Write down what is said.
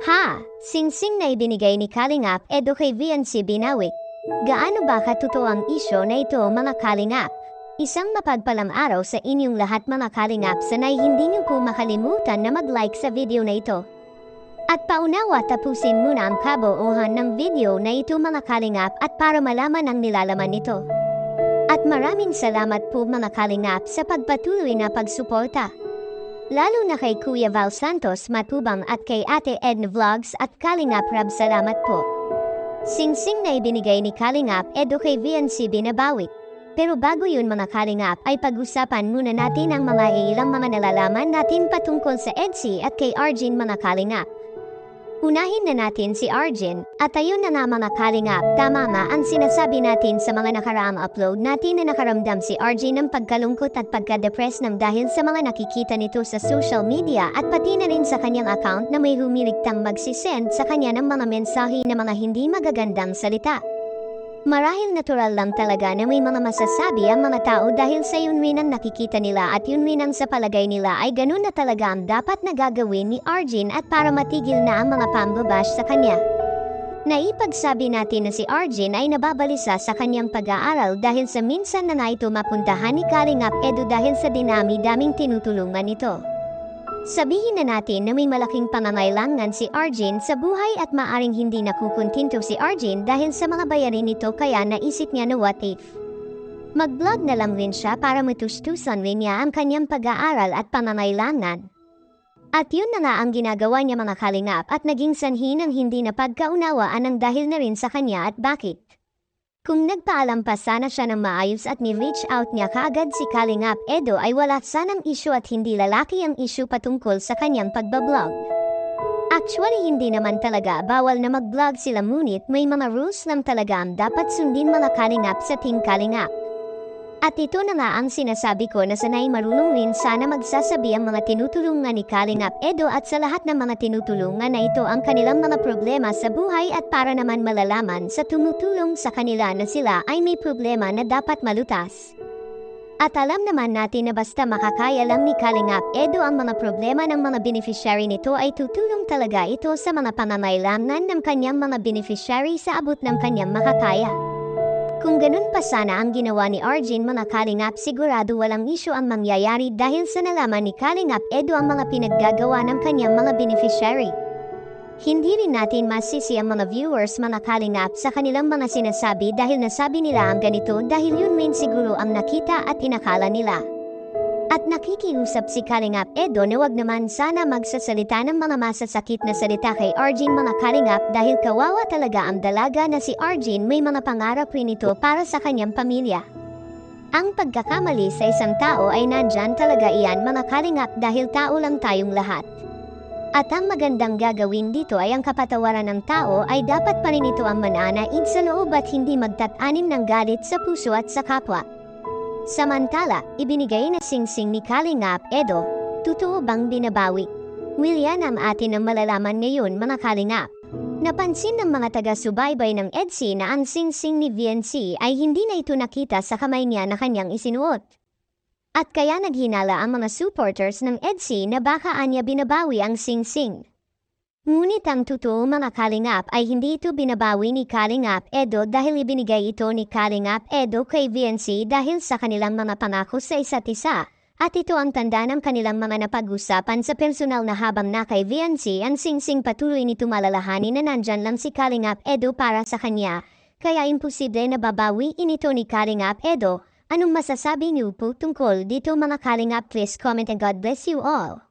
Ha! Singsing na ibinigay ni Kalingap Edo kay VNC Binawi. Gaano ba katotoo ang isyo na ito mga Kalingap? Isang mapagpalang araw sa inyong lahat mga Kalingap, sanay hindi niyo po makalimutan na mag-like sa video na ito. At paunawa tapusin muna ang kabuuhan ng video na ito mga Kalingap at para malaman ang nilalaman nito. At maraming salamat po mga Kalingap sa pagpatuloy na pagsuporta. Lalo na kay Kuya Val Santos Matubang at kay Ate Edna Vlogs at Kalingap Rab, salamat po. Singsing na ibinigay ni Kalingap Edo kay VNC Binabawi. Pero bago yun mga Kalingap ay pag-usapan muna natin ang mga ilang mga nalalaman natin patungkol sa EDC at kay Arjun mga Kalingap. Unahin na natin si Arjun, at ayun na nga mga Kalingap, tama nga ang sinasabi natin sa mga nakaraang upload natin na nakaramdam si Arjun ng pagkalungkot at pagka-depress ng dahil sa mga nakikita nito sa social media at pati na rin sa kanyang account na may humiliktang magsisend sa kanya ng mga mensahe na mga hindi magagandang salita. Marahil natural lang talaga na may mga masasabi ang mga tao dahil sa yun rin ang nakikita nila at yun rin ang sa palagay nila ay ganun na talaga ang dapat na gagawin ni Arjun at para matigil na ang mga pambabash sa kanya. Naipagsabi natin na si Arjun ay nababalisa sa kanyang pag-aaral dahil sa minsan na ito mapuntahan ni Kalingap Edo dahil sa dinami-daming tinutulungan nito. Sabihin na natin na may malaking pangangailangan si Arjun sa buhay at maaring hindi nakukuntinto si Arjun dahil sa mga bayarin nito kaya naisip niya na what if mag-vlog na lang rin siya para matustusan rin niya ang kanyang pag-aaral at pangangailangan. At yun na nga ang ginagawa niya mga Kalingap at naging sanhi ng hindi na pagkaunawaan ang dahil na rin sa kanya at bakit. Kung nagpaalam pa sana siya ng maayos at ni-reach out niya kaagad si Kalingap Edo ay wala sanang issue at hindi lalaki ang issue patungkol sa kanyang pagbablog. Actually hindi naman talaga bawal na mag-vlog sila ngunit may mga rules lang talaga ang dapat sundin mga Kalingap sa Team Kalingap. At ito na nga ang sinasabi ko na sanay marunong rin sana magsasabi ang mga tinutulungan ni Kalingap Edo at sa lahat ng mga tinutulungan na ito ang kanilang mga problema sa buhay at para naman malalaman sa tumutulong sa kanila na sila ay may problema na dapat malutas. At alam naman natin na basta makakaya lang ni Kalingap Edo ang mga problema ng mga beneficiary nito ay tutulong talaga ito sa mga pangangailangan ng kanyang mga beneficiary sa abot ng kanyang makakaya. Kung ganun pa sana ang ginawa ni Arjun mga Kalingap, sigurado walang issue ang mangyayari dahil sa nalaman ni Kalingap Edo ang mga pinaggagawa ng kanyang mga beneficiary. Hindi rin natin masisi ang mga viewers mga Kalingap sa kanilang mga sinasabi dahil nasabi nila ang ganito dahil yun rin siguro ang nakita at inakala nila. At nakikiusap si Kalingap Edo na wag naman sana magsasalita ng mga masasakit na salita kay Arjun mga Kalingap dahil kawawa talaga ang dalaga na si Arjun, may mga pangarap rin ito para sa kanyang pamilya. Ang pagkakamali sa isang tao ay nandyan talaga iyan mga Kalingap dahil tao lang tayong lahat. At ang magandang gagawin dito ay ang kapatawaran ng tao ay dapat pa rin ito ang mananaig sa loob at hindi magtatanim ng galit sa puso at sa kapwa. Samantala, ibinigay na singsing ni Kalingap Edo, totoo bang binabawi? Willian ang atin ang malalaman ngayon mga Kalingap. Napansin ng mga taga-subaybay ng EDC na ang singsing ni VNC ay hindi na ito nakita sa kamay niya na kanyang isinuot. At kaya naghinala ang mga supporters ng EDC na baka anya binabawi ang singsing. Ngunit ang totoo mga Kalingap ay hindi ito binabawi ni Kalingap Edo dahil ibinigay ito ni Kalingap Edo kay VNC dahil sa kanilang mga pangako sa isa't isa. At ito ang tanda ng kanilang mga napag-usapan sa personal na habang na kay VNC ang singsing patuloy nito malalahanin na nandyan lang si Kalingap Edo para sa kanya. Kaya imposible na babawiin ito ni Kalingap Edo. Anong masasabi niyo po tungkol dito mga Kalingap? Please comment and God bless you all.